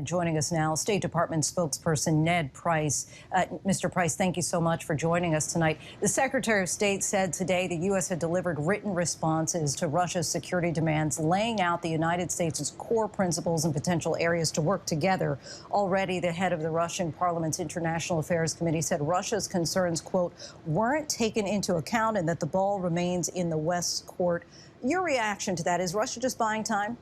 And joining us now, State Department spokesperson Ned Price. Mr. Price, thank you so much for joining us tonight. The Secretary of State said today the U.S. had delivered written responses to Russia's security demands, laying out the United States' core principles and potential areas to work together. Already, the head of the Russian Parliament's International Affairs Committee said Russia's concerns, quote, weren't taken into account and that the ball remains in the West's court. Your reaction to that, is Russia just buying time?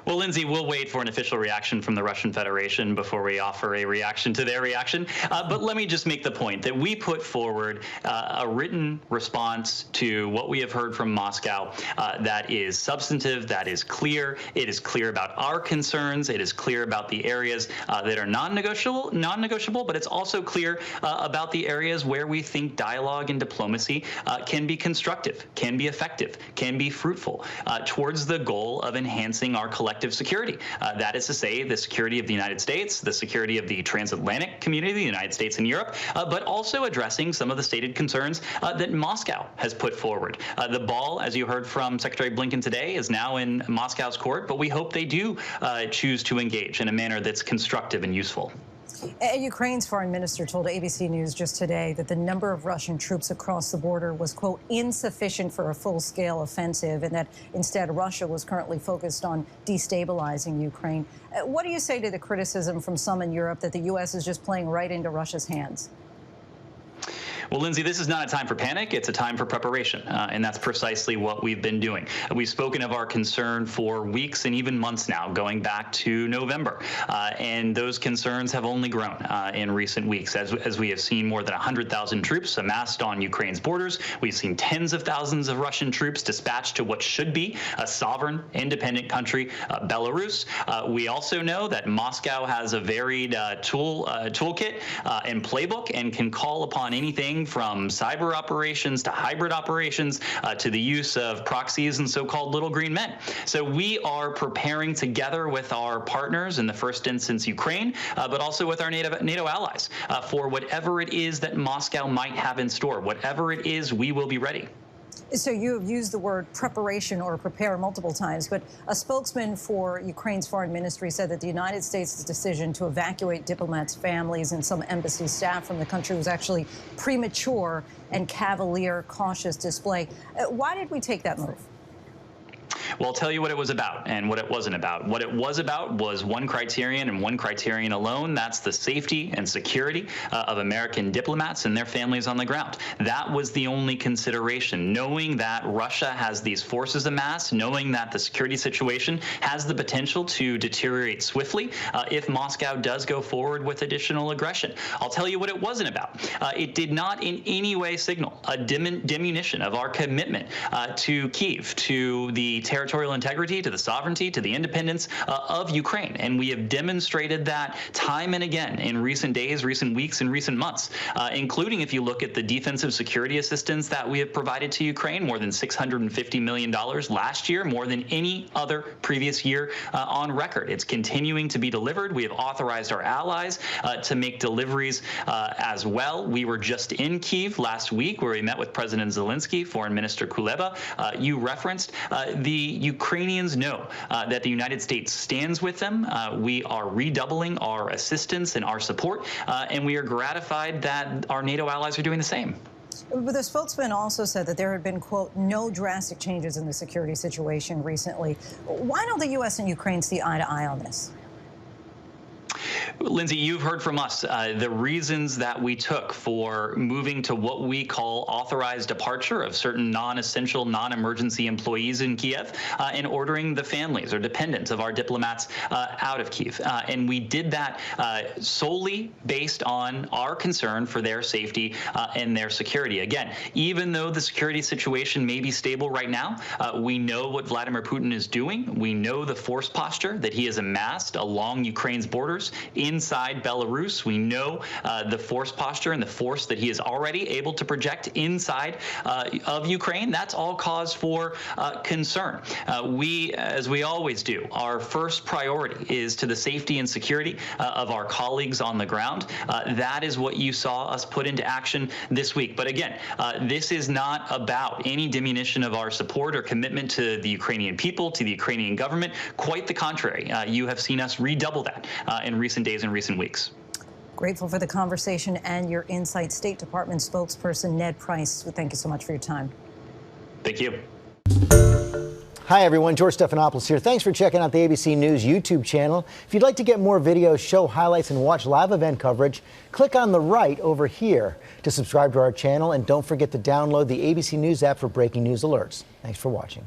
Well, Lindsay, we'll wait for an official reaction from the Russian Federation before we offer a reaction to their reaction. But let me just make the point that we put forward a written response to what we have heard from Moscow that is substantive, that is clear. It is clear about our concerns. It is clear about the areas that are non-negotiable, but it's also clear about the areas where we think dialogue and diplomacy can be constructive, can be effective, can be fruitful towards the goal of enhancing our collective security. That is to say, the security of the United States, the security of the transatlantic community, the United States and Europe, but also addressing some of the stated concerns that Moscow has put forward. The ball, as you heard from Secretary Blinken today, is now in Moscow's court, but we hope they do choose to engage in a manner that's constructive and useful. Ukraine's foreign minister told ABC News just today that the number of Russian troops across the border was, quote, insufficient for a full-scale offensive, and that instead Russia was currently focused on destabilizing Ukraine. What do you say to the criticism from some in Europe that the U.S. is just playing right into Russia's hands? Well, Lindsay, this is not a time for panic. It's a time for preparation, and that's precisely what we've been doing. We've spoken of our concern for weeks and even months now, going back to November, and those concerns have only grown in recent weeks as we have seen more than 100,000 troops amassed on Ukraine's borders. We've seen tens of thousands of Russian troops dispatched to what should be a sovereign, independent country, Belarus. We also know that Moscow has a varied toolkit and playbook and can call upon anything from cyber operations to hybrid operations to the use of proxies and so-called little green men. So we are preparing together with our partners, in the first instance Ukraine, but also with our NATO allies for whatever it is that Moscow might have in store. Whatever it is, we will be ready. So you have used the word preparation or prepare multiple times, but a spokesman for Ukraine's foreign ministry said that the United States' decision to evacuate diplomats' families and some embassy staff from the country was actually premature and cavalier, cautious display. Why did we take that move? Well, I'll tell you what it was about and what it wasn't about. What it was about was one criterion and one criterion alone. That's the safety and security of American diplomats and their families on the ground. That was the only consideration, knowing that Russia has these forces amassed, knowing that the security situation has the potential to deteriorate swiftly if Moscow does go forward with additional aggression. I'll tell you what it wasn't about. It did not in any way signal a diminution of our commitment to Kyiv, to the territorial integrity, to the sovereignty, to the independence of Ukraine. And we have demonstrated that time and again in recent days, recent weeks, and recent months, including if you look at the defensive security assistance that we have provided to Ukraine, more than $650 million last year, more than any other previous year on record. It's continuing to be delivered. We have authorized our allies to make deliveries as well. We were just in Kyiv last week where we met with President Zelensky, Foreign Minister Kuleba. You referenced the Ukrainians know that the United States stands with them. We are redoubling our assistance and our support, and we are gratified that our NATO allies are doing the same. But the spokesman also said that there had been, quote, no drastic changes in the security situation recently. Why don't the U.S. and Ukraine see eye to eye on this? Lindsay, you've heard from us the reasons that we took for moving to what we call authorized departure of certain non-essential, non-emergency employees in Kiev and ordering the families or dependents of our diplomats out of Kiev. And we did that solely based on our concern for their safety and their security. Again, even though the security situation may be stable right now, we know what Vladimir Putin is doing. We know the force posture that he has amassed along Ukraine's borders inside Belarus. We know the force posture and the force that he is already able to project inside of Ukraine. That's all cause for concern. We, as we always do, our first priority is to the safety and security of our colleagues on the ground. That is what you saw us put into action this week. But again, this is not about any diminution of our support or commitment to the Ukrainian people, to the Ukrainian government. Quite the contrary. You have seen us redouble that in recent days and recent weeks. Grateful for the conversation and your insight. State Department spokesperson Ned Price, thank you so much for your time. Thank you. Hi, everyone. George Stephanopoulos here. Thanks for checking out the ABC News YouTube channel. If you'd like to get more videos, show highlights, and watch live event coverage, click on the right over here to subscribe to our channel. And don't forget to download the ABC News app for breaking news alerts. Thanks for watching.